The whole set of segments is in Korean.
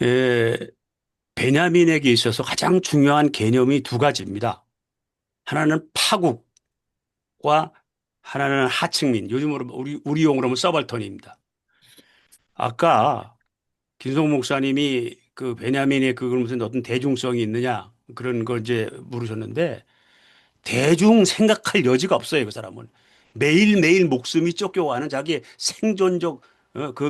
에, 베냐민에게 있어서 가장 중요한 개념이 두 가지입니다. 하나는 파국과 하나는 하층민. 요즘으로 우리 용어로 하면 서발턴입니다. 아까 김성 목사님이 그 베냐민의 그걸 무슨 어떤 대중성이 있느냐 그런 걸 이제 물으셨는데 대중 생각할 여지가 없어요. 그 사람은 매일매일 목숨이 쫓겨가는 자기의 생존적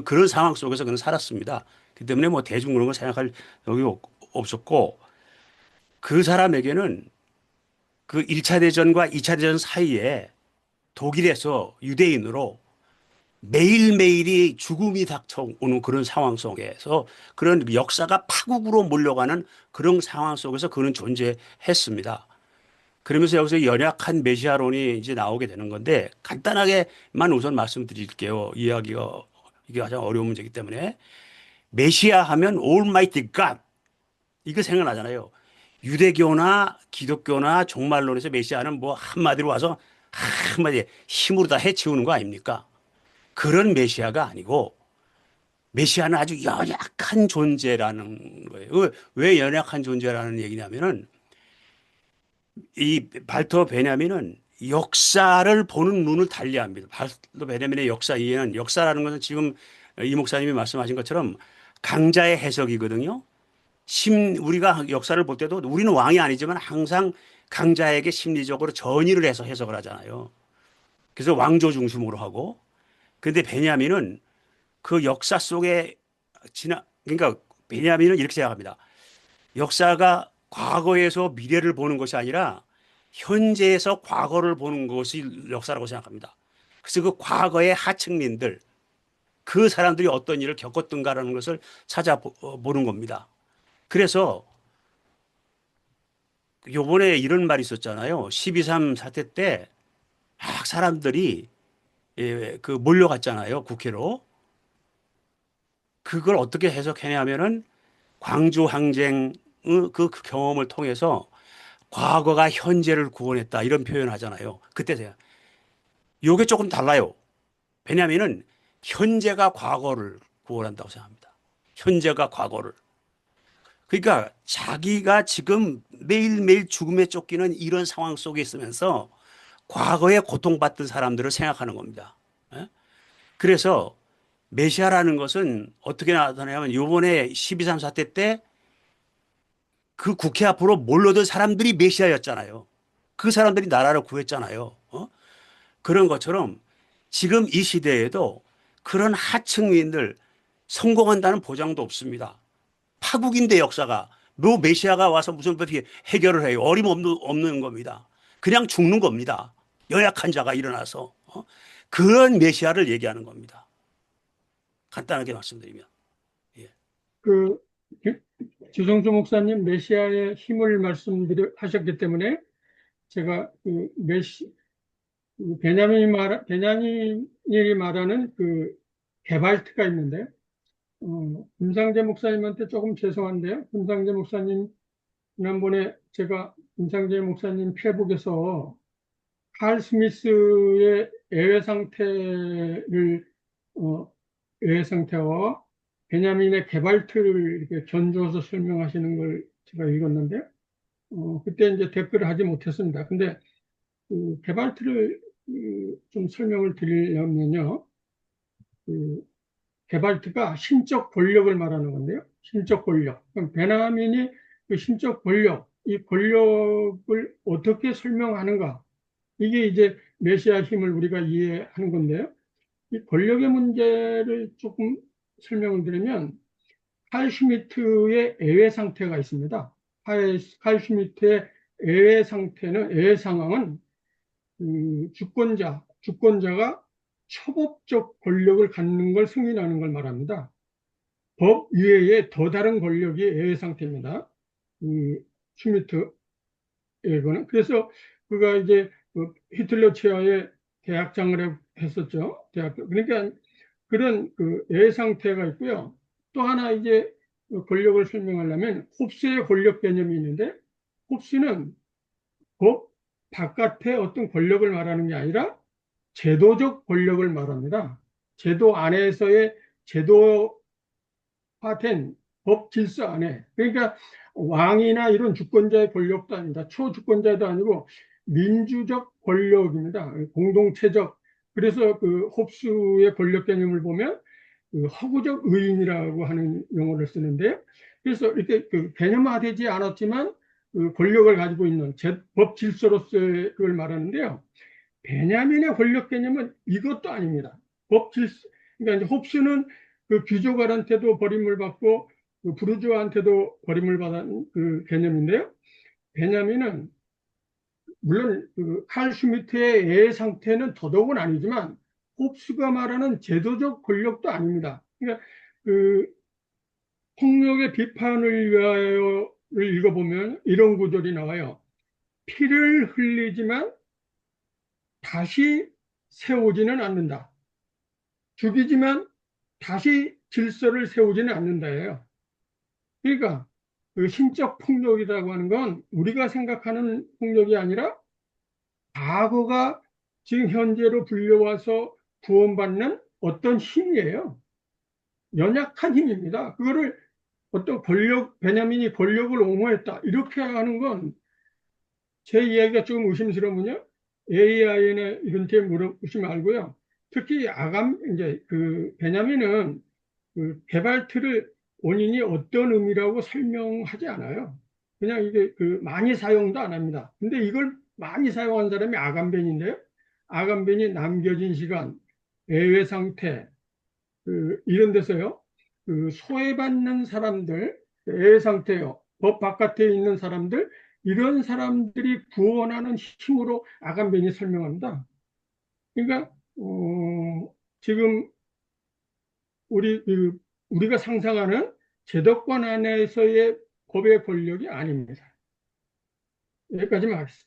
그런 상황 속에서 그는 살았습니다. 그 때문에 뭐 대중 그런 걸 생각할 여기 없었고 그 사람에게는 그 1차 대전과 2차 대전 사이에 독일에서 유대인으로 매일매일이 죽음이 닥쳐오는 그런 상황 속에서 그런 역사가 파국으로 몰려가는 그런 상황 속에서 그는 존재했습니다. 그러면서 여기서 연약한 메시아론이 이제 나오게 되는 건데 간단하게만 우선 말씀드릴게요. 이야기가 이게 가장 어려운 문제이기 때문에 메시아 하면 Almighty God 이거 생각나잖아요. 유대교나 기독교나 종말론에서 메시아는 뭐 한마디로 와서 한마디 힘으로 다 해치우는 거 아닙니까? 그런 메시아가 아니고 메시아는 아주 연약한 존재라는 거예요. 왜 연약한 존재라는 얘기냐면은 이 발터 베냐민은 역사를 보는 눈을 달리합니다. 발터 베냐민의 역사 이해는 역사라는 것은 지금 이 목사님이 말씀하신 것처럼 강자의 해석이거든요. 우리가 역사를 볼 때도 우리는 왕이 아니지만 항상 강자에게 심리적으로 전의를 해서 해석을 하잖아요. 그래서 왕조 중심으로 하고. 근데 베냐민은 그 역사 속에 그러니까 베냐민은 이렇게 생각합니다. 역사가 과거에서 미래를 보는 것이 아니라 현재에서 과거를 보는 것이 역사라고 생각합니다. 그래서 그 과거의 하층민들, 그 사람들이 어떤 일을 겪었던가라는 것을 찾아보는 겁니다. 그래서 요번에 이런 말이 있었잖아요. 12.3 사태 때 막 사람들이 그 몰려갔잖아요. 국회로. 그걸 어떻게 해석하냐면은 광주 항쟁 그 경험을 통해서 과거가 현재를 구원했다 이런 표현을 하잖아요. 그때 요게 조금 달라요. 왜냐하면은 현재가 과거를 구원한다고 생각합니다. 현재가 과거를. 그러니까 자기가 지금 매일매일 죽음에 쫓기는 이런 상황 속에 있으면서 과거에 고통받던 사람들을 생각하는 겁니다. 예? 그래서 메시아라는 것은 어떻게 나타나냐면 요번에 12.3 사태 때 그 국회 앞으로 몰려든 사람들이 메시아였잖아요. 그 사람들이 나라를 구했잖아요. 그런 것처럼 지금 이 시대에도 그런 하층민들 성공한다는 보장도 없습니다. 파국인데 역사가 뭐 메시아가 와서 무슨 어떻게 해결을 해요. 어림없는 겁니다. 그냥 죽는 겁니다. 연약한 자가 일어나서 그런 메시아를 얘기하는 겁니다. 간단하게 말씀드리면. 예. 그 주성조 목사님 메시아의 힘을 하셨기 때문에 제가 그 베냐민이 말하는 그 게발트가 있는데 김상재 목사님한테 조금 죄송한데요. 김상재 목사님 지난번에 제가 김상재 목사님 페북에서 칼 스미스의 어, 애외 상태와 베냐민의 게발트를 이렇게 견주어서 설명하시는 걸 제가 읽었는데, 그때 이제 댓글을 하지 못했습니다. 근데 그 게발트를 좀 설명을 드리려면요, 그 게발트가 신적 권력을 말하는 건데요, 신적 권력. 그럼 베냐민이 그 신적 권력, 이 권력을 어떻게 설명하는가? 이게 이제 메시아 힘을 우리가 이해하는 건데요. 이 권력의 문제를 조금 설명을 드리면 칼 슈미트의 애외 상태가 있습니다. 칼 슈미트의 애외 상황은 주권자가 초법적 권력을 갖는 걸 승인하는 걸 말합니다. 법 이외에 더 다른 권력이 애외 상태입니다. 슈미트 이거는 그래서 그가 이제 그 히틀러 치하에 대학장을 했었죠. 대학교. 그러니까 그런 그 애 상태가 있고요. 또 하나 이제 그 권력을 설명하려면 홉스의 권력 개념이 있는데 홉스는 법 바깥의 어떤 권력을 말하는 게 아니라 제도적 권력을 말합니다. 제도 안에서의 제도화된 법 질서 안에. 그러니까 왕이나 이런 주권자의 권력도 아닙니다. 초주권자도 아니고 민주적 권력입니다. 공동체적. 그래서 그 홉스의 권력 개념을 보면 그 허구적 의인이라고 하는 용어를 쓰는데, 그래서 이렇게 그 개념화되지 않았지만 그 권력을 가지고 있는 법 질서로서의 그걸 말하는데요. 베냐민의 권력 개념은 이것도 아닙니다. 법 질서, 그러니까 이제 홉스는 그 귀족한테도 버림을 받고 그 부르주아한테도 버림을 받은 그 개념인데요. 베냐민은 물론 그 칼 슈미트의 애 상태는 더더욱은 아니지만 홉스가 말하는 제도적 권력도 아닙니다. 그러니까 그 폭력의 비판을 위하여를 읽어보면 이런 구절이 나와요. 피를 흘리지만 다시 세우지는 않는다. 죽이지만 다시 질서를 세우지는 않는다예요. 그러니까 그 신적 폭력이라고 하는 건 우리가 생각하는 폭력이 아니라 과거가 지금 현재로 불려와서 구원받는 어떤 힘이에요. 연약한 힘입니다. 그거를 어떤 베냐민이 권력을 옹호했다. 이렇게 하는 건 제 이야기가 조금 의심스러우면요. AI나 이런 데 물어보지 말고요. 특히 이제 그 베냐민은 그 개발틀을 원인이 어떤 의미라고 설명하지 않아요. 그냥 이게 그 많이 사용도 안 합니다. 근데 이걸 많이 사용한 사람이 아간벤인데요. 아간벤이 남겨진 시간, 애외 상태, 그 이런 데서요. 그 소외받는 사람들, 애외 상태요. 법 바깥에 있는 사람들, 이런 사람들이 구원하는 힘으로 아간벤이 설명합니다. 그러니까 지금 우리가 상상하는 제도권 안에서의 법의 권력이 아닙니다. 여기까지만 하겠습니다.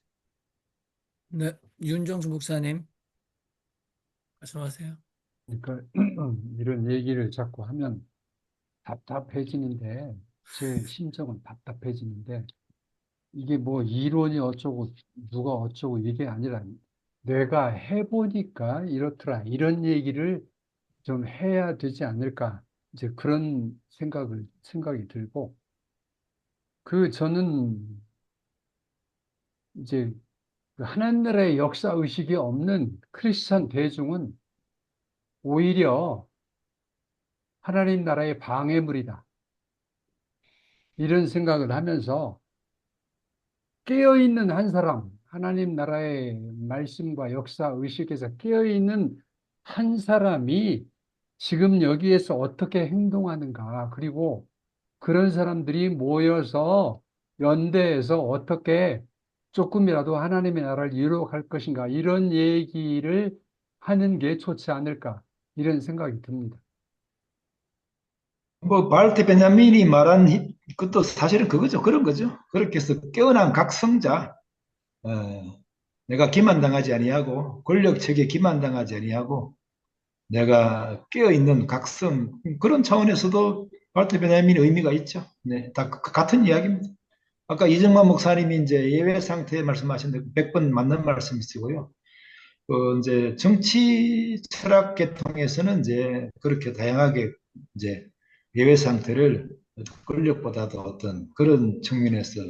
네, 윤정수 목사님, 말씀하세요. 그러니까 이런 얘기를 자꾸 하면 답답해지는데, 제 심정은 답답해지는데, 이게 뭐 이론이 어쩌고 누가 어쩌고 이게 아니라 내가 해보니까 이렇더라, 이런 얘기를 좀 해야 되지 않을까, 이제 그런 생각이 들고, 저는 이제 그 하나님 나라의 역사 의식이 없는 크리스찬 대중은 오히려 하나님 나라의 방해물이다, 이런 생각을 하면서 깨어있는 한 사람, 하나님 나라의 말씀과 역사 의식에서 깨어있는 한 사람이 지금 여기에서 어떻게 행동하는가, 그리고 그런 사람들이 모여서 연대해서 어떻게 조금이라도 하나님의 나라를 이루어갈 것인가, 이런 얘기를 하는 게 좋지 않을까, 이런 생각이 듭니다. 뭐 발트 베냐민이 말한 그것도 사실은 그거죠. 그런 거죠. 그렇게 해서 깨어난 각성자, 내가 기만당하지 아니하고 권력체계에 기만당하지 아니하고 내가 깨어있는 각성, 그런 차원에서도 발트 베냐민의 의미가 있죠. 네, 다 같은 이야기입니다. 아까 이정만 목사님이 이제 예외 상태 말씀하셨는데 100번 맞는 말씀이시고요. 이제 정치 철학 계통에서는 이제 그렇게 다양하게 이제 예외 상태를 권력보다도 어떤 그런 측면에서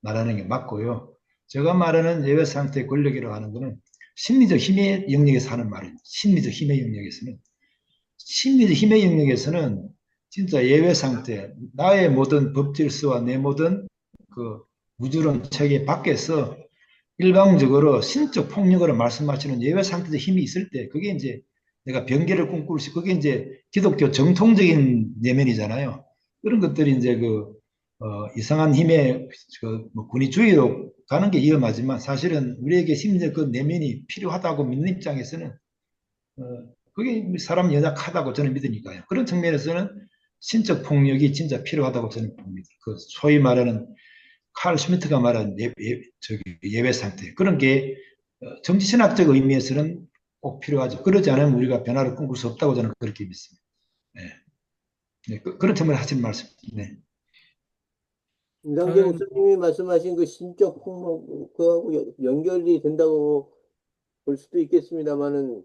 말하는 게 맞고요. 제가 말하는 예외 상태 권력이라고 하는 것은 심리적 힘의 영역에서 하는 말이에요. 심리적 힘의 영역에서는 진짜 예외 상태, 나의 모든 법질서와 내 모든 그 우주론 체계 밖에서 일방적으로 신적 폭력으로 말씀하시는 예외 상태적 힘이 있을 때, 그게 이제 내가 변개를 꿈꿀 수, 그게 이제 기독교 정통적인 내면이잖아요. 그런 것들이 이제 이상한 힘의 뭐 군의주의로 가는 게 위험하지만 사실은 우리에게 심리적 그 내면이 필요하다고 믿는 입장에서는 어, 그게 사람 연약하다고 저는 믿으니까요. 그런 측면에서는 신적 폭력이 진짜 필요하다고 저는 봅니다. 그 소위 말하는 칼 슈미트가 말한 예외 상태, 그런 게 정치신학적 의미에서는 꼭 필요하죠. 그러지 않으면 우리가 변화를 꿈꿀 수 없다고 저는 그렇게 믿습니다. 네. 네, 그런 측면에 하신 말씀. 네. 임상재 저는 목사님이 말씀하신 그 신적 폭력, 그하고 연결이 된다고 볼 수도 있겠습니다만은,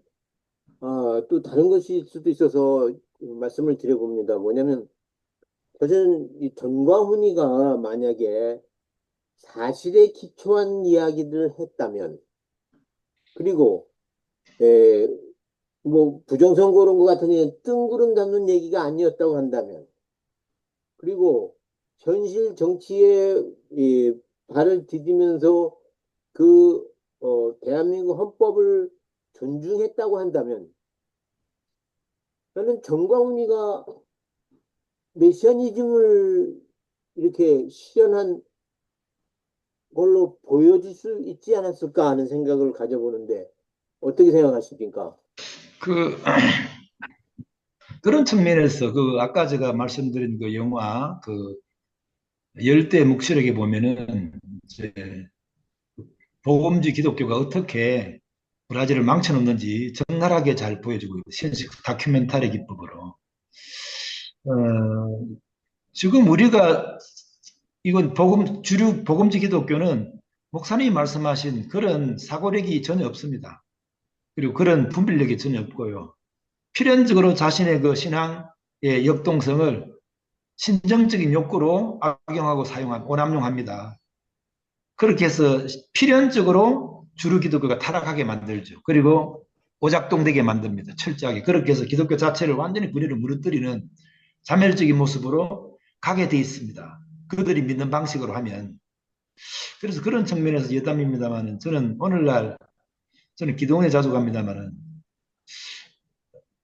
또 다른 것일 수도 있어서 말씀을 드려봅니다. 뭐냐면, 저는 이 전광훈이가 만약에 사실에 기초한 이야기를 했다면, 그리고 에, 뭐 부정선거론 것 같은 경우는 뜬구름 잡는 얘기가 아니었다고 한다면, 그리고 현실 정치에 발을 디디면서 그 대한민국 헌법을 존중했다고 한다면, 저는 정광훈이가 메시아니즘을 이렇게 실현한 걸로 보여질 수 있지 않았을까 하는 생각을 가져보는데 어떻게 생각하십니까? 그 그런 측면에서 그 아까 제가 말씀드린 그 영화 그 열대 묵시록에 보면은 이제 복음주의 기독교가 어떻게 브라질을 망쳐놓는지 적나라하게 잘 보여주고 있어요. 현실 다큐멘터리 기법으로. 어, 지금 우리가 이건 주류 복음주의 기독교는 목사님이 말씀하신 그런 사고력이 전혀 없습니다. 그리고 그런 분별력이 전혀 없고요. 필연적으로 자신의 그 신앙의 역동성을 신정적인 욕구로 악용하고 오남용합니다. 그렇게 해서 필연적으로 주류 기독교가 타락하게 만들죠. 그리고 오작동되게 만듭니다. 철저하게. 그렇게 해서 기독교 자체를 완전히 분열을 무너뜨리는 자멸적인 모습으로 가게 돼 있습니다. 그들이 믿는 방식으로 하면. 그래서 그런 측면에서 여담입니다만은 저는 오늘날 저는 기도원에 자주 갑니다만은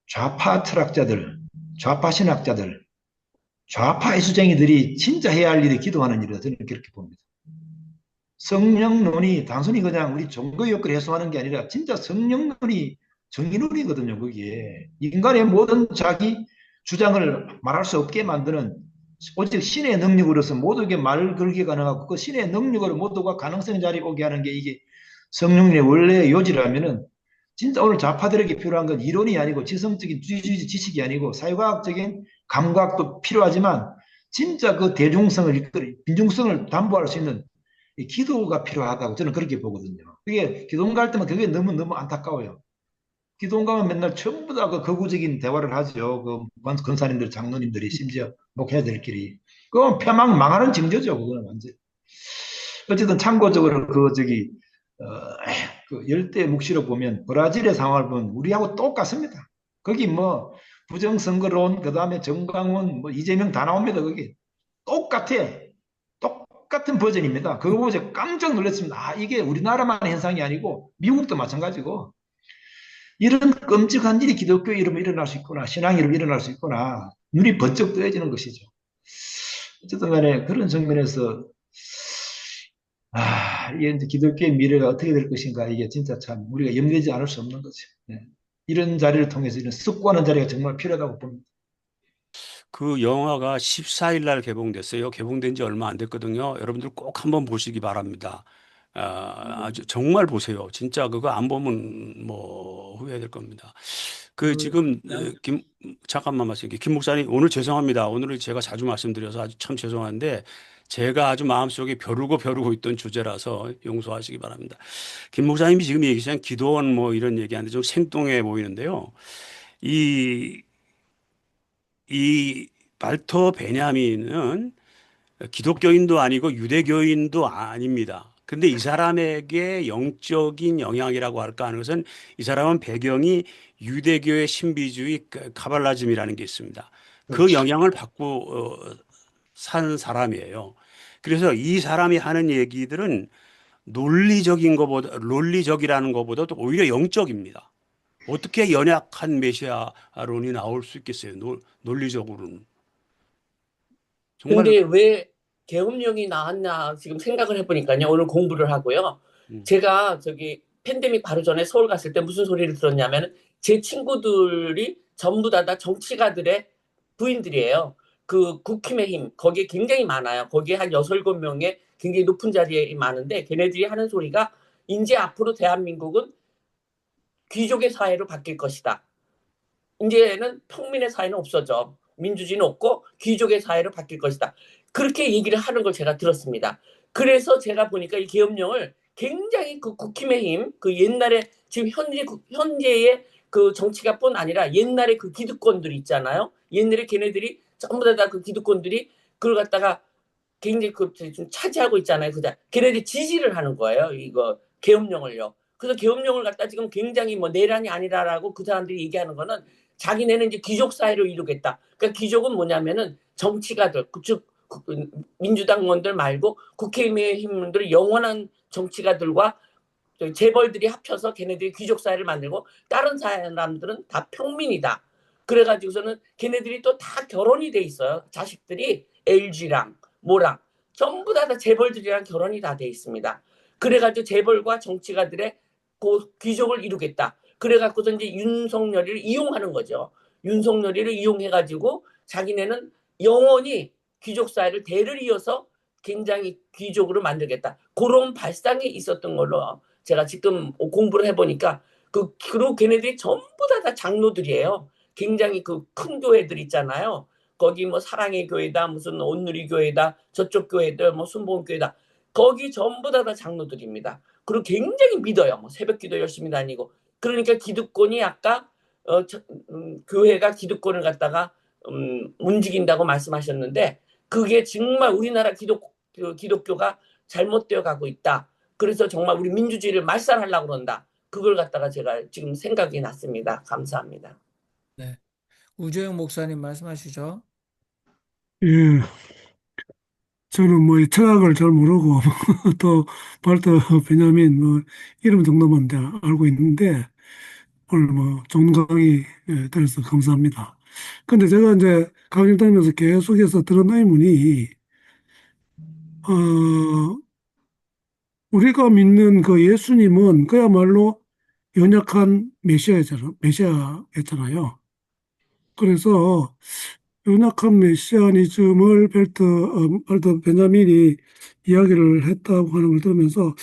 좌파 철학자들, 좌파 신학자들, 좌파 이수쟁이들이 진짜 해야 할 일이 기도하는 일이다. 저는 그렇게 봅니다. 성령론이 단순히 그냥 우리 종교 욕구를 해소하는 게 아니라 진짜 성령론이 정의론이거든요. 거기에 인간의 모든 자기 주장을 말할 수 없게 만드는 오직 신의 능력으로서 모두에게 말 걸기 가능하고 그 신의 능력으로 모두가 가능성 자리에 오게 하는 게 이게 성령론의 원래의 요지라면은 진짜 오늘 좌파들에게 필요한 건 이론이 아니고 지성적인 지식이 아니고 사회과학적인 감각도 필요하지만 진짜 그 대중성을 이끌 빈중성을 담보할 수 있는 이 기도가 필요하다고 저는 그렇게 보거든요. 그게 기도원 갈 때만 그게 너무너무 안타까워요. 기도원 가면 맨날 전부 다 그 거구적인 대화를 하죠. 그 권사님들, 장로님들이 심지어 목회자들끼리. 그건 폐망 망하는 징조죠. 그거는 완전. 어쨌든 참고적으로 어, 그 열대 묵시로 보면 브라질의 상황을 보면 우리하고 똑같습니다. 거기 뭐 부정선거론, 그 다음에 정광훈, 뭐 이재명 다 나옵니다. 거기 똑같아. 똑같은 버전입니다. 그거 보고 제가 깜짝 놀랐습니다. 아, 이게 우리나라만 현상이 아니고 미국도 마찬가지고 이런 끔찍한 일이 기독교 이름으로 일어날 수 있구나. 신앙 이름으로 일어날 수 있구나. 눈이 번쩍 뜨여지는 것이죠. 어쨌든 간에 그런 측면에서 이게 이제 기독교의 미래가 어떻게 될 것인가 이게 진짜 참 우리가 염려하지 않을 수 없는 거죠. 네. 이런 자리를 통해서 이런 숙고하는 자리가 정말 필요하다고 봅니다. 그 영화가 14일 날 개봉됐어요. 개봉된 지 얼마 안 됐거든요. 여러분들 꼭 한번 보시기 바랍니다. 아주 정말 보세요. 진짜 그거 안 보면 뭐 후회될 겁니다. 그 지금 잠깐만 말씀드릴게요. 김 목사님 오늘 죄송합니다. 오늘은 제가 자주 말씀드려서 아주 참 죄송한데 제가 아주 마음속에 벼르고 있던 주제라서 용서하시기 바랍니다. 김 목사님이 지금 얘기하신 기도원 뭐 이런 얘기하는데 좀 생동해 보이는데요. 이 발터 베냐민은 기독교인도 아니고 유대교인도 아닙니다. 근데 이 사람에게 영적인 영향이라고 할까 하는 것은 이 사람은 배경이 유대교의 신비주의 카발라즘이라는 게 있습니다. 그 영향을 받고 산 사람이에요. 그래서 이 사람이 하는 얘기들은 논리적이라는 것보다도 오히려 영적입니다. 어떻게 연약한 메시아론이 나올 수 있겠어요? 논리적으로는. 정말 근데 왜 계엄령이 나왔나 지금 생각을 해보니까요. 오늘 공부를 하고요. 제가 팬데믹 바로 전에 서울 갔을 때 무슨 소리를 들었냐면 제 친구들이 전부 다 정치가들의 부인들이에요. 그 국힘의 힘 거기에 굉장히 많아요. 거기에 한 6, 7명의 굉장히 높은 자리에 많은데 걔네들이 하는 소리가 이제 앞으로 대한민국은 귀족의 사회로 바뀔 것이다. 이제는 평민의 사회는 없어져. 민주주의는 없고 귀족의 사회로 바뀔 것이다. 그렇게 얘기를 하는 걸 제가 들었습니다. 그래서 제가 보니까 이 계엄령을 굉장히 그 국힘의 힘, 그 옛날에 지금 현재의 그 정치가뿐 아니라 옛날에 그 기득권들 있잖아요. 옛날에 걔네들이 전부 다 그 기득권들이 그걸 갖다가 굉장히 좀 차지하고 있잖아요. 그다 걔네들이 지지를 하는 거예요. 이거 계엄령을요. 그래서 계엄령을 갖다 지금 굉장히 뭐 내란이 아니라라고 그 사람들이 얘기하는 거는 자기네는 이제 귀족 사회를 이루겠다. 그러니까 귀족은 뭐냐면은 정치가들, 즉 민주당원들 말고 국회의원들 영원한 정치가들과 재벌들이 합쳐서 걔네들이 귀족 사회를 만들고 다른 사람들은 다 평민이다. 그래가지고서는 걔네들이 또 다 결혼이 돼 있어요. 자식들이 LG랑 뭐랑 전부 다 재벌들이랑 결혼이 다 돼 있습니다. 그래가지고 재벌과 정치가들의 그 귀족을 이루겠다. 그래갖고서 이제 윤석열이를 이용하는 거죠. 윤석열이를 이용해가지고 자기네는 영원히 귀족 사회를 대를 이어서 굉장히 귀족으로 만들겠다. 그런 발상이 있었던 걸로 제가 지금 공부를 해보니까 그리고 걔네들이 전부 다 장로들이에요. 굉장히 그 큰 교회들 있잖아요. 거기 뭐 사랑의 교회다, 무슨 온누리 교회다, 저쪽 교회들 뭐 순복음 교회다. 거기 전부 다 장로들입니다. 그리고 굉장히 믿어요. 뭐 새벽기도 열심히 다니고. 그러니까 기득권이 아까 교회가 기득권을 갖다가 움직인다고 말씀하셨는데 그게 정말 우리나라 기독교가 잘못되어 가고 있다. 그래서 정말 우리 민주주의를 말살하려고 그런다. 그걸 갖다가 제가 지금 생각이 났습니다. 감사합니다. 네. 우재영 목사님 말씀하시죠. 예, 저는 뭐 이 철학을 잘 모르고 또 발터 베냐민 뭐 이름 정도만 이제 알고 있는데 오늘 뭐 좋은 강의 들어서 감사합니다. 근데 제가 이제 강의 들으면서 계속해서 들은 의문이 우리가 믿는 그 예수님은 그야말로 연약한 메시아였잖아요. 그래서 연약한 메시아니즘을 발터 베냐민이 이야기를 했다고 하는 걸 들으면서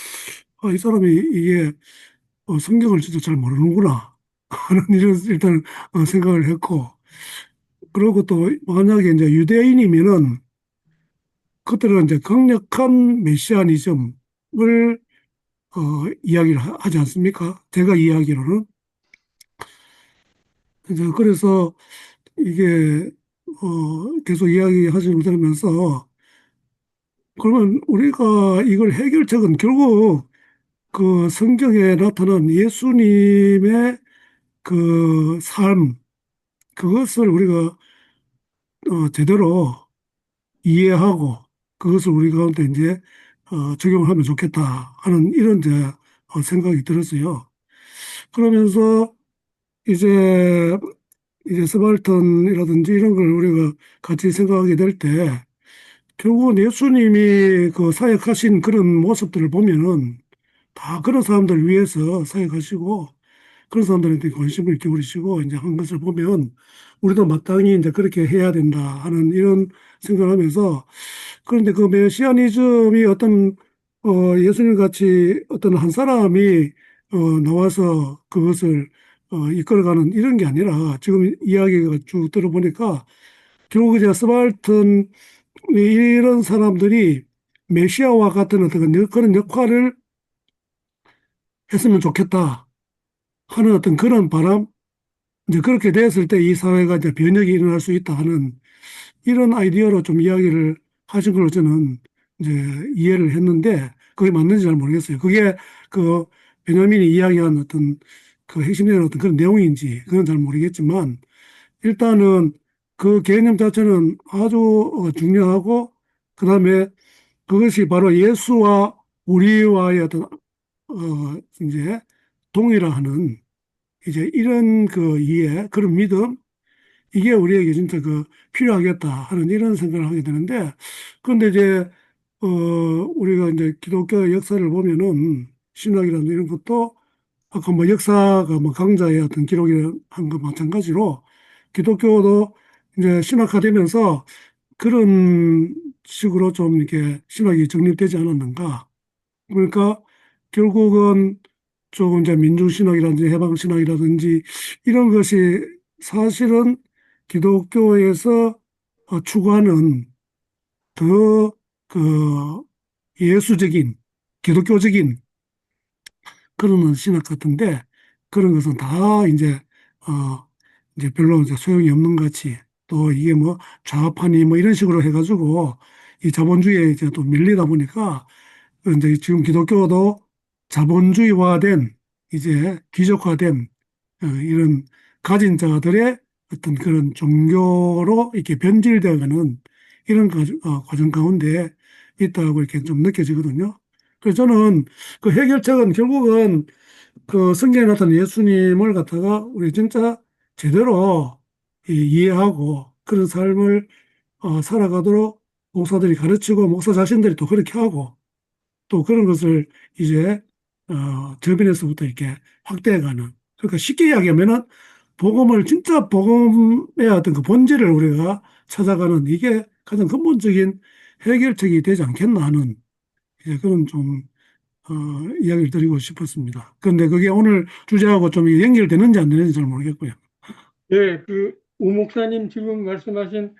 이 사람이 이게 성경을 진짜 잘 모르는구나 하는 이런 일단 생각을 했고 그리고 또 만약에 이제 유대인이면은 그들은 이제 강력한 메시아니즘을 이야기를 하지 않습니까? 제가 이야기로는 이제 그래서 이게 계속 이야기하시는 걸 들으면서 그러면 우리가 이걸 해결책은 결국 그 성경에 나타난 예수님의 그 삶, 그것을 우리가 제대로 이해하고 그것을 우리 가운데 이제 적용을 하면 좋겠다 하는 이런 이제 생각이 들었어요. 그러면서 이제 스발턴이라든지 이런 걸 우리가 같이 생각하게 될 때 결국은 예수님이 그 사역하신 그런 모습들을 보면은 다 그런 사람들을 위해서 사역하시고 그런 사람들한테 관심을 기울이시고 이제 한 것을 보면 우리도 마땅히 이제 그렇게 해야 된다 하는 이런 생각을 하면서 그런데 그 메시아니즘이 어떤 예수님 같이 어떤 한 사람이 나와서 그것을 이끌어가는 이런 게 아니라 지금 이야기가 쭉 들어보니까 결국 이제 스발튼 이런 사람들이 메시아와 같은 어떤 그런 역할을 했으면 좋겠다 하는 어떤 그런 바람, 이제 그렇게 됐을 때 이 사회가 이제 변혁이 일어날 수 있다 하는 이런 아이디어로 좀 이야기를 하신 걸로 저는 이제 이해를 했는데 그게 맞는지 잘 모르겠어요. 그게 그 베냐민이 이야기한 어떤 그 핵심적인 어떤 그런 내용인지 그건 잘 모르겠지만 일단은 그 개념 자체는 아주 중요하고 그다음에 그것이 바로 예수와 우리와의 어떤 이제 동일화하는 이제 이런 그 이해, 그런 믿음, 이게 우리에게 진짜 그 필요하겠다 하는 이런 생각을 하게 되는데, 그런데 이제, 우리가 이제 기독교 역사를 보면은 신학이라는 이런 것도 아까 뭐 역사가 뭐 강자의 어떤 기록이한 것 마찬가지로 기독교도 이제 신학화되면서 그런 식으로 좀 이렇게 신학이 정립되지 않았는가. 그러니까 결국은 조금 이제 민중신학이라든지 해방신학이라든지 이런 것이 사실은 기독교에서 추구하는 더 그 예수적인 기독교적인 그런 신학 같은데 그런 것은 다 이제 어, 이제 별로 이제 소용이 없는 것 같이 또 이게 뭐 좌파니 뭐 이런 식으로 해가지고 이 자본주의에 이제 또 밀리다 보니까 이제 지금 기독교도 자본주의화된 이제 귀족화된 이런 가진 자들의 어떤 그런 종교로 이렇게 변질되어가는 이런 과정 가운데 있다고 이렇게 좀 느껴지거든요. 그래서 저는 그 해결책은 결국은 그 성경에 나타난 예수님을 갖다가 우리 진짜 제대로 이해하고 그런 삶을 살아가도록 목사들이 가르치고 목사 자신들이 또 그렇게 하고 또 그런 것을 이제 주변에서부터 이렇게 확대해가는 그러니까 쉽게 이야기하면은 복음을 진짜 복음의 어떤 그 본질을 우리가 찾아가는 이게 가장 근본적인 해결책이 되지 않겠나 하는 이제 그런 좀 이야기를 드리고 싶었습니다. 그런데 그게 오늘 주제하고 좀 연결되는지 안 되는지 잘 모르겠고요. 예, 그 우 목사님 지금 말씀하신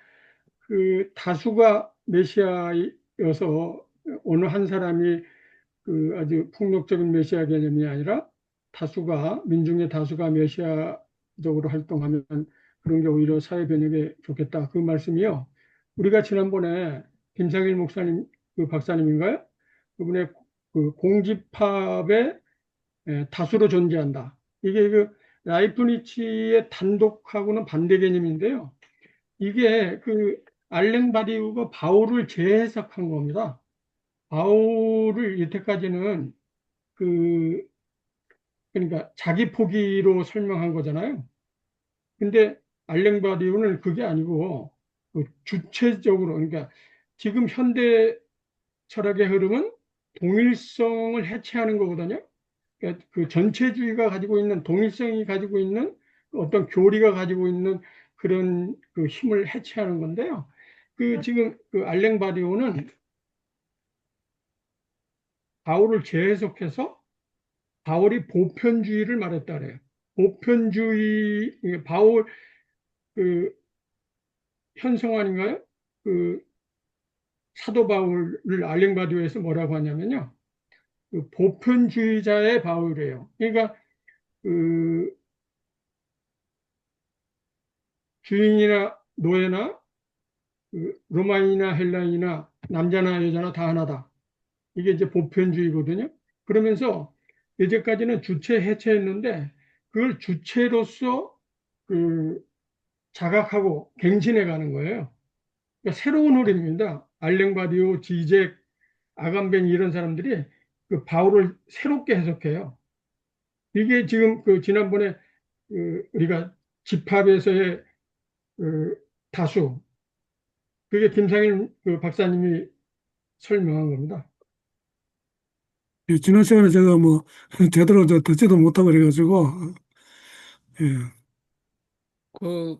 그 다수가 메시아여서 어느 한 사람이 그 아주 폭력적인 메시아 개념이 아니라 다수가 민중의 다수가 메시아적으로 활동하면 그런 게 오히려 사회 변혁에 좋겠다. 그 말씀이요. 우리가 지난번에 김상일 목사님 그 박사님인가요? 그분의 그 공집합의 다수로 존재한다. 이게 그 라이프니치의 단독하고는 반대 개념인데요. 이게 그 알랭 바디우가 바울을 재해석한 겁니다. 바울을 이때까지는 그 그러니까 자기 포기로 설명한 거잖아요. 근데 알랭 바디우는 그게 아니고 그 주체적으로 그러니까 지금 현대 철학의 흐름은 동일성을 해체하는 거거든요. 그러니까 그 전체주의가 가지고 있는 동일성이 가지고 있는 어떤 교리가 가지고 있는 그런 그 힘을 해체하는 건데요. 그 지금 그 알랭 바디오는 바울을 재해석해서 바울이 보편주의를 말했다 그래요. 보편주의 바울 그 현성환인가요? 그 사도 바울을 알랭 바디오에서 뭐라고 하냐면요. 그 보편주의자의 바울이에요. 그러니까 그 주인이나 노예나 그 로마인이나 헬라인이나 남자나 여자나 다 하나다. 이게 이제 보편주의거든요. 그러면서 이제까지는 주체 해체했는데 그걸 주체로서 그 자각하고 갱신해 가는 거예요. 그러니까 새로운 흐름입니다. 알랭바디오, 지젝, 아감벤 이런 사람들이 그 바울을 새롭게 해석해요. 이게 지금 그 지난번에 그 우리가 집합에서의 그 다수, 그게 김상일 그 박사님이 설명한 겁니다. 예, 지난 시간에 제가 뭐 제대로 듣지도 못하고 그래가지고 예, 그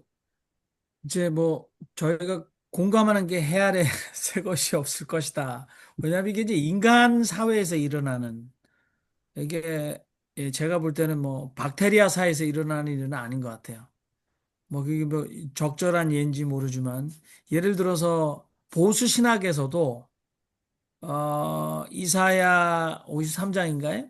이제 뭐 저희가 공감하는 게 해 아래 새 것이 없을 것이다. 왜냐하면 이게 이제 인간 사회에서 일어나는 이게 제가 볼 때는 뭐 박테리아 사회에서 일어나는 일은 아닌 것 같아요. 뭐 그게 뭐 적절한 예인지 모르지만 예를 들어서 보수 신학에서도 이사야 53장인가요?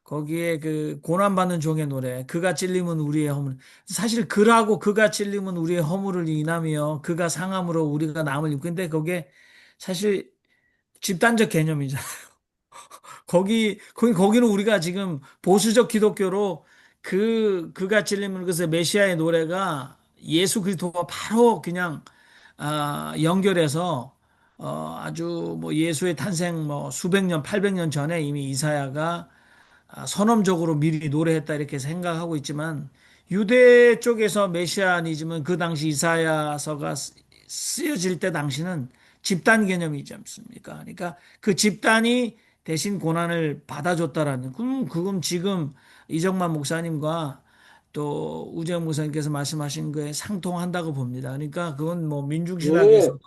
거기에 그 고난받는 종의 노래 그가 찔림은 우리의 허물 사실 그라고 그가 찔림은 우리의 허물을 인하며 그가 상함으로 우리가 남을 입고 근데 그게 사실 집단적 개념이잖아요. 거기는 우리가 지금 보수적 기독교로 그가 찔림은 그래서 메시아의 노래가 예수 그리스도와 바로 그냥 연결해서 아주 뭐 예수의 탄생 뭐 수백 년, 800년 전에 이미 이사야가 선언적으로 미리 노래했다 이렇게 생각하고 있지만 유대 쪽에서 메시아니즘은 그 당시 이사야서가 쓰여질 때 당시는 집단 개념이지 않습니까? 그러니까 그 집단이 대신 고난을 받아줬다라는 그럼 지금 이정만 목사님과 또 우재영 목사님께서 말씀하신 거에 상통한다고 봅니다. 그러니까 그건 뭐 예, 민중신학에서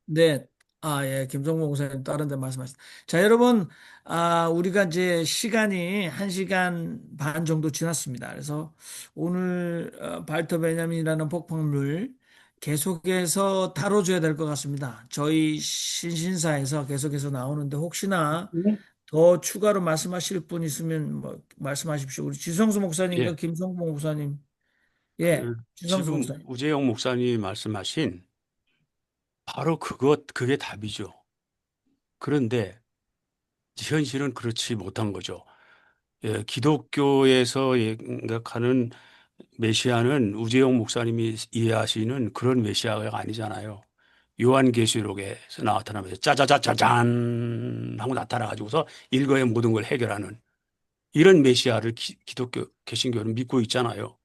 네. 예, 김성모 목사님 다른 데 말씀하셨다. 자, 여러분, 우리가 이제 시간이 1시간 반 정도 지났습니다. 그래서 오늘 발터 베냐민이라는 폭풍물 계속해서 다뤄줘야 될 것 같습니다. 저희 신신사에서 계속해서 나오는데 혹시나 더 추가로 말씀하실 분 있으면 뭐 말씀하십시오. 우리 지성수 목사님과 예, 김성봉 목사님. 예, 그 지성수 지금 목사님. 우재영 목사님이 말씀하신 바로 그게 답이죠. 그런데 현실은 그렇지 못한 거죠. 예, 기독교에서 생각하는 메시아는 우재용 목사님이 이해하시는 그런 메시아가 아니잖아요. 요한계시록에서 나타나면서 짜자자자잔 하고 나타나가지고서 일거에 모든 걸 해결하는 이런 메시아를 기독교 개신교는 믿고 있잖아요.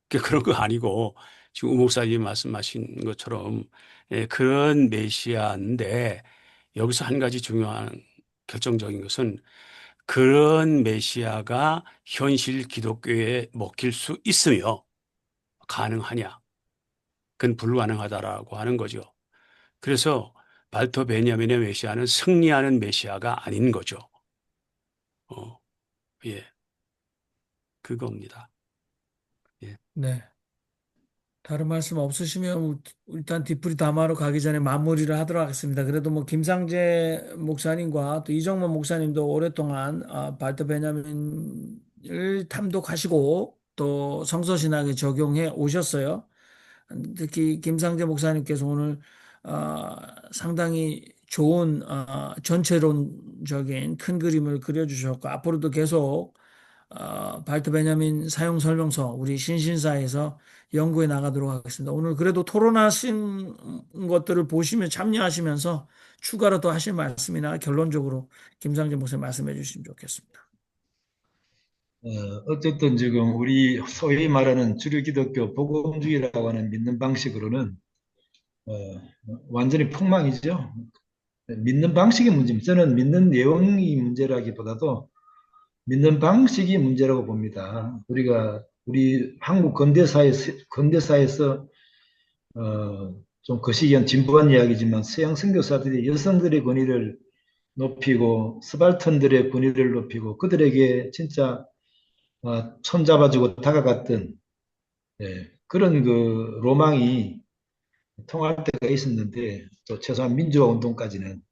그런 거 아니고 지금 우 목사님이 말씀하신 것처럼 그런 메시아인데 여기서 한 가지 중요한 결정적인 것은 그런 메시아가 현실 기독교에 먹힐 수 있으며 가능하냐? 그건 불가능하다라고 하는 거죠. 그래서 발터 베냐민의 메시아는 승리하는 메시아가 아닌 거죠. 예, 그겁니다. 예. 네. 다른 말씀 없으시면 일단 뒷풀이 담화로 가기 전에 마무리를 하도록 하겠습니다. 그래도 뭐 김상재 목사님과 또 이정만 목사님도 오랫동안 발터 베냐민을 탐독하시고 또 성서신학에 적용해 오셨어요. 특히 김상재 목사님께서 오늘 상당히 좋은 전체론적인 큰 그림을 그려주셨고 앞으로도 계속 발트 베냐민 사용 설명서 우리 신신사에서 연구해 나가도록 하겠습니다. 오늘 그래도 토론하신 것들을 보시면 참여하시면서 추가로 더 하실 말씀이나 결론적으로 김상재 목사님 말씀해 주시면 좋겠습니다. 어쨌든 지금 우리 소위 말하는 주류 기독교 복음주의라고 하는 믿는 방식으로는 어, 완전히 폭망이죠. 믿는 방식이 문제입니다. 저는 믿는 내용이 문제라기보다도 믿는 방식이 문제라고 봅니다. 우리 한국 근대사에서 좀 거시기한 진부한 이야기지만 서양 선교사들이 여성들의 권위를 높이고 스발턴들의 권위를 높이고 그들에게 진짜 손잡아주고 다가갔던 그런 그 로망이 통할 때가 있었는데 또 최소한 민주화 운동까지는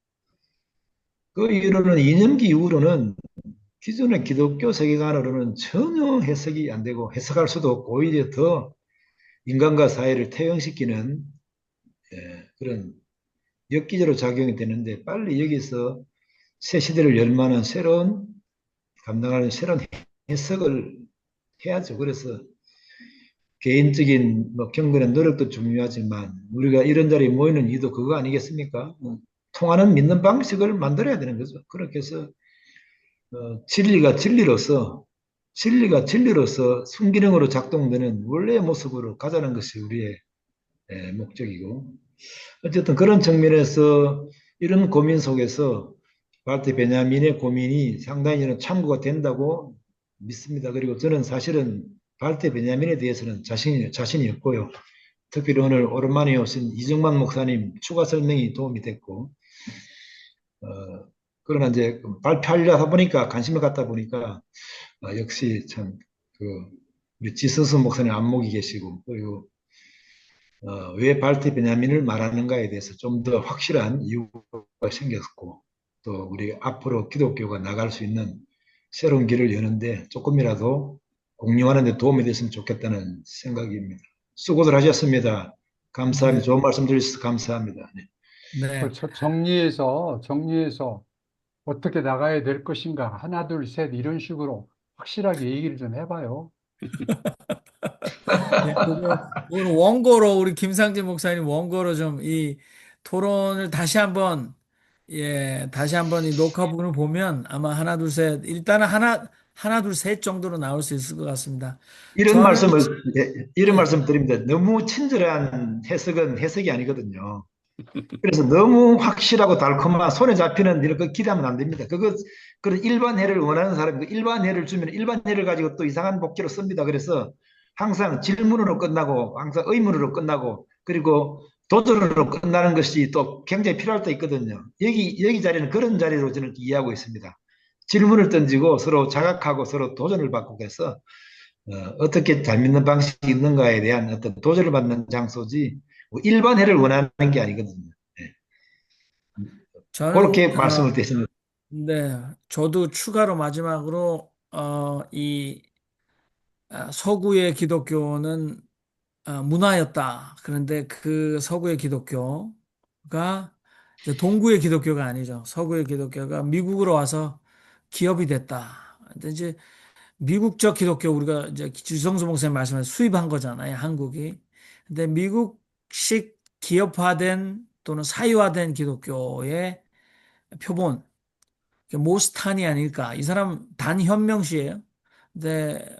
그 이후로는 이념기 이후로는 기존의 기독교 세계관으로는 전혀 해석이 안 되고 해석할 수도 없고 오히려 더 인간과 사회를 퇴행시키는 그런 엽기적으로 작용이 되는데 빨리 여기서 새 시대를 열 만한 감당하는 새로운 해석을 해야죠. 그래서 개인적인 경건의 노력도 중요하지만 우리가 이런 자리에 모이는 이유도 그거 아니겠습니까? 통하는 믿는 방식을 만들어야 되는 거죠. 그렇게 해서 진리가 진리로서 순기능으로 작동되는 원래의 모습으로 가자는 것이 우리의 목적이고 어쨌든 그런 측면에서 이런 고민 속에서 발트 베냐민의 고민이 상당히 저는 참고가 된다고 믿습니다. 그리고 저는 사실은 발트 베냐민에 대해서는 자신이 없고요. 특별히 오늘 오랜만에 오신 이정만 목사님 추가 설명이 도움이 됐고 그러나 이제 발표하려다 보니까 관심을 갖다 보니까 역시 참 우리 지성수 목사님 안목이 계시고 그리고 왜 발트 베냐민을 말하는가에 대해서 좀 더 확실한 이유가 생겼고 또 우리 앞으로 기독교가 나갈 수 있는 새로운 길을 여는데 조금이라도 공유하는 데 도움이 됐으면 좋겠다는 생각입니다. 수고들 하셨습니다. 감사합니다. 네. 좋은 말씀 드리셔서 감사합니다. 네. 정리해서 어떻게 나가야 될 것인가 하나 둘 셋 이런 식으로 확실하게 얘기를 좀 해봐요. 네, 오늘 원고로 우리 김상재 목사님 원고로 좀 이 토론을 다시 한번 이 녹화 부분을 보면 아마 하나 둘 셋 일단은 하나 둘 셋 정도로 나올 수 있을 것 같습니다. 이런 저는 이런 네, 말씀 드립니다. 너무 친절한 해석은 해석이 아니거든요. 그래서 너무 확실하고 달콤한 손에 잡히는 이런 거 기대하면 안 됩니다. 그런 일반해를 원하는 사람이 일반해를 주면 일반해를 가지고 또 이상한 복제로 씁니다. 그래서 항상 질문으로 끝나고 항상 의문으로 끝나고 그리고 도전으로 끝나는 것이 또 굉장히 필요할 때 있거든요. 여기 자리는 그런 자리로 저는 이해하고 있습니다. 질문을 던지고 서로 자각하고 서로 도전을 받고 해서 어떻게 잘 믿는 방식이 있는가에 대한 어떤 도전을 받는 장소지 뭐 일반해를 원하는 게 아니거든요. 저는 그렇게 말씀을 드렸습니다. 네, 저도 추가로 마지막으로 이 서구의 기독교는 문화였다. 그런데 그 서구의 기독교가 이제 동구의 기독교가 아니죠. 서구의 기독교가 미국으로 와서 기업이 됐다. 근데 이제 미국적 기독교 우리가 이제 주성수 목사님 말씀하신 수입한 거잖아요, 한국이. 근데 미국식 기업화된 또는 사유화된 기독교의 표본, 모스탄이 아닐까. 이 사람 단현명 씨예요. 근데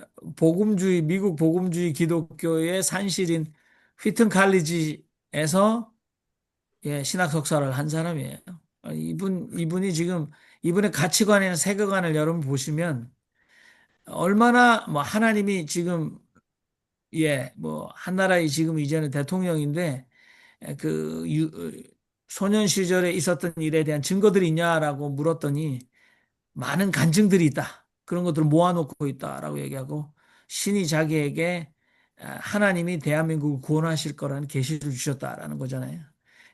미국 복음주의 기독교의 산실인 휘튼 칼리지에서 신학 석사를 한 사람이에요. 이분이 지금 이분의 가치관이나 세계관을 여러분 보시면 얼마나 뭐 하나님이 지금 뭐 한나라의 지금 이제는 대통령인데 그 소년 시절에 있었던 일에 대한 증거들이 있냐라고 물었더니 많은 간증들이 있다. 그런 것들을 모아놓고 있다라고 얘기하고 신이 자기에게 하나님이 대한민국을 구원하실 거라는 계시를 주셨다라는 거잖아요.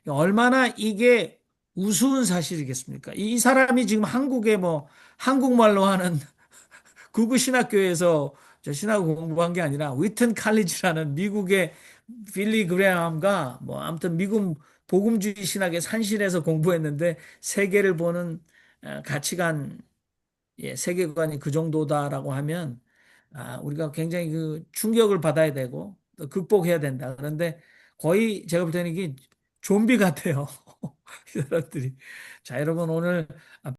얼마나 이게 우스운 사실이겠습니까? 이 사람이 지금 한국에 뭐 한국말로 하는 구구 신학교에서 저 신학을 공부한 게 아니라 위튼 칼리지라는 미국의 빌리 그레함과 뭐 아무튼 미국 복음주의 신학의 산실에서 공부했는데 세계를 보는 가치관, 세계관이 그 정도다라고 하면 우리가 굉장히 그 충격을 받아야 되고 또 극복해야 된다. 그런데 거의 제가 볼 때는 이게 좀비 같아요. 이 사람들이. 자, 여러분 오늘